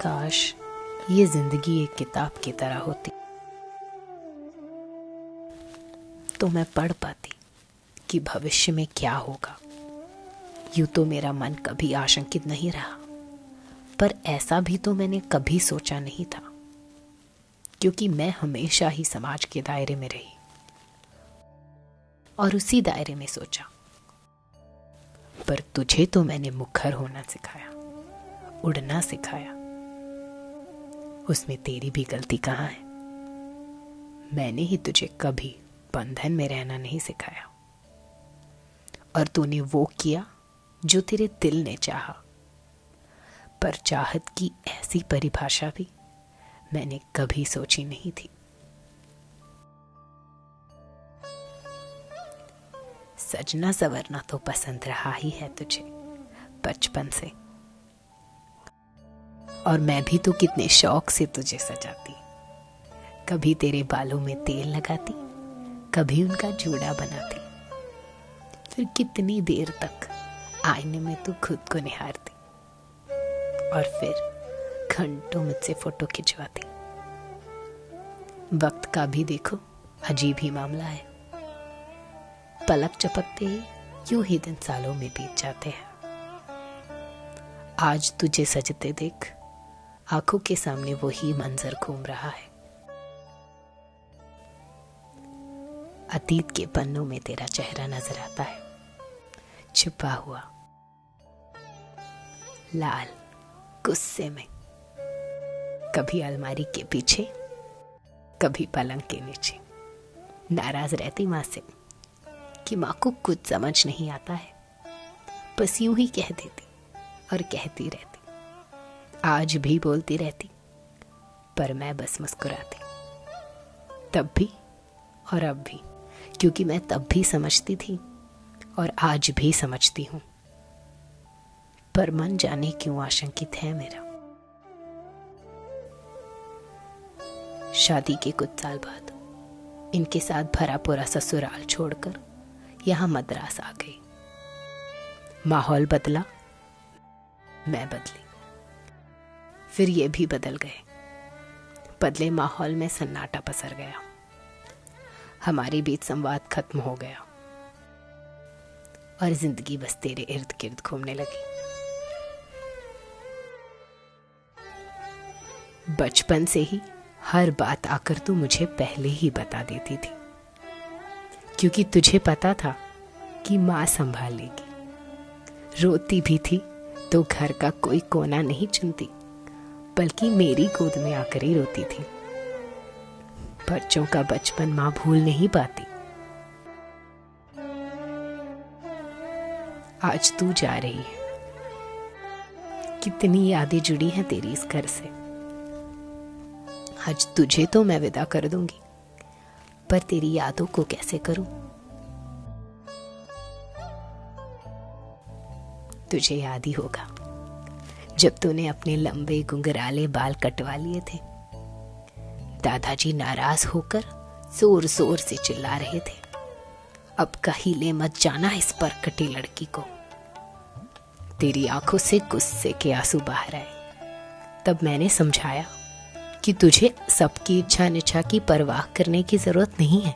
काश ये जिंदगी एक किताब की तरह होती तो मैं पढ़ पाती कि भविष्य में क्या होगा। यूं तो मेरा मन कभी आशंकित नहीं रहा, पर ऐसा भी तो मैंने कभी सोचा नहीं था, क्योंकि मैं हमेशा ही समाज के दायरे में रही और उसी दायरे में सोचा। पर तुझे तो मैंने मुखर होना सिखाया, उड़ना सिखाया। उसमें तेरी भी गलती कहाँ है? मैंने ही तुझे कभी बंधन में रहना नहीं सिखाया, और तूने वो किया जो तेरे दिल ने चाहा। पर चाहत की ऐसी परिभाषा भी मैंने कभी सोची नहीं थी। सजना संवरना तो पसंद रहा ही है तुझे बचपन से, और मैं भी तो कितने शौक से तुझे सजाती। कभी तेरे बालों में तेल लगाती, कभी उनका जूड़ा बनाती, फिर कितनी देर तक आईने में तू खुद को निहारती, और फिर घंटों मुझसे फोटो खिंचवाती। वक्त का भी देखो अजीब ही मामला है, पलक झपकते ही यूं ही दिन सालों में बीत जाते हैं। आज तुझे सजते देख आंखों के सामने वही मंजर घूम रहा है। अतीत के पन्नों में तेरा चेहरा नजर आता है, छुपा हुआ, लाल, गुस्से में। कभी अलमारी के पीछे, कभी पलंग के नीचे। नाराज रहती माँ से कि माँ को कुछ समझ नहीं आता है, बस यूं ही कह देती और कहती रहती। आज भी बोलती रहती, पर मैं बस मुस्कुराती। तब भी और अब भी, क्योंकि मैं तब भी समझती थी और आज भी समझती हूं। पर मन जाने क्यों आशंकित है मेरा। शादी के कुछ साल बाद इनके साथ भरा पूरा ससुराल छोड़कर यहां मद्रास आ गई। माहौल बदला, मैं बदली, फिर ये भी बदल गए। बदले माहौल में सन्नाटा पसर गया, हमारे बीच संवाद खत्म हो गया और जिंदगी बस तेरे इर्द गिर्द घूमने लगी। बचपन से ही हर बात आकर तू मुझे पहले ही बता देती थी, क्योंकि तुझे पता था कि माँ संभाल लेगी। रोती भी थी तो घर का कोई कोना नहीं चुनती, बल्कि मेरी गोद में आकर ही रोती थी। बच्चों का बचपन माँ भूल नहीं पाती। आज तू जा रही है, कितनी यादें जुड़ी हैं तेरी इस घर से। आज तुझे तो मैं विदा कर दूंगी, पर तेरी यादों को कैसे करूं? तुझे याद ही होगा जब तूने अपने लंबे गुंगराले बाल कटवा लिए थे। दादाजी नाराज होकर जोर जोर से चिल्ला रहे थे, अब कहीं ले मत जाना इस परकटी लड़की को। तेरी आंखों से गुस्से के आंसू बाहर आए। तब मैंने समझाया कि तुझे सबकी इच्छा निच्छा की परवाह करने की जरूरत नहीं है।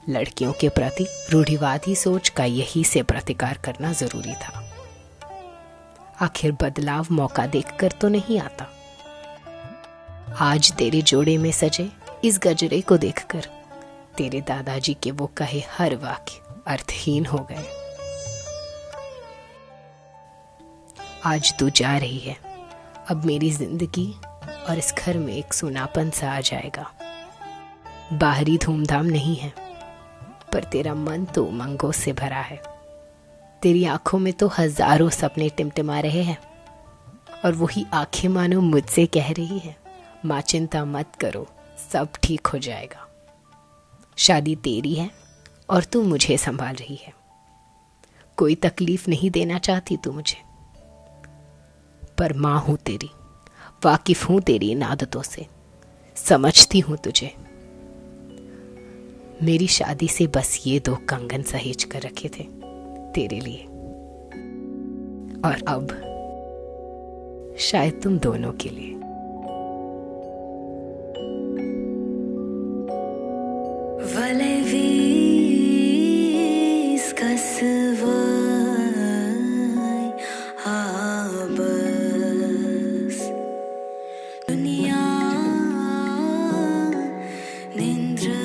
लड़कियों के प्रति रूढ़िवादी सोच का यही से प्रतिकार करना जरूरी था। आखिर बदलाव मौका देखकर तो नहीं आता। आज तेरे जोड़े में सजे इस गजरे को देखकर तेरे दादाजी के वो कहे हर वाक्य अर्थहीन हो गए। आज तू जा रही है, अब मेरी जिंदगी और इस घर में एक सुनापन सा आ जाएगा। बाहरी धूमधाम नहीं है, पर तेरा मन तो उमंगों से भरा है। तेरी आंखों में तो हजारों सपने टिमटिमा रहे हैं, और वही आंखें मानो मुझसे कह रही है, माँ चिंता मत करो, सब ठीक हो जाएगा। शादी तेरी है और तू मुझे संभाल रही है। कोई तकलीफ नहीं देना चाहती तू मुझे, पर माँ हूं तेरी, वाकिफ हूं तेरी इन आदतों से, समझती हूं तुझे। मेरी शादी से बस ये 2 कंगन सहेज कर रखे थे तेरे लिए, और अब शायद तुम दोनों के लिए। Weil wie's kasvai habas dunia nindrai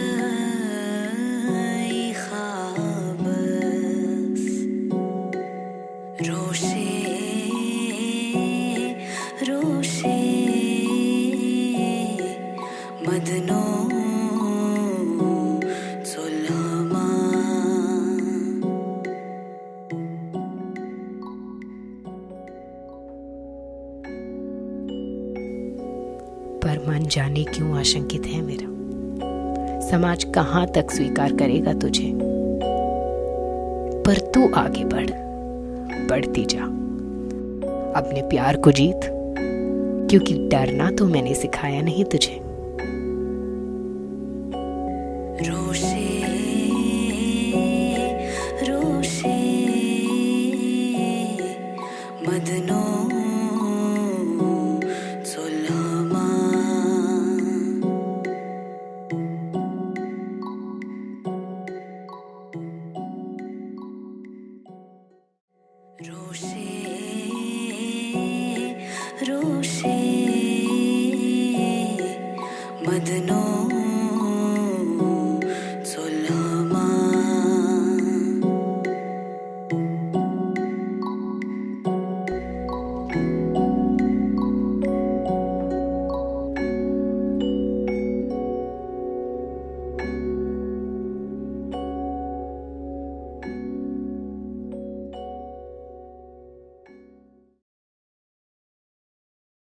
khabas roshe roshe madno पर मन जाने क्यों आशंकित है मेरा। समाज कहां तक स्वीकार करेगा तुझे। पर तू आगे बढ़, बढ़ती जा अपने प्यार को जीत, क्योंकि डरना तो मैंने सिखाया नहीं तुझे।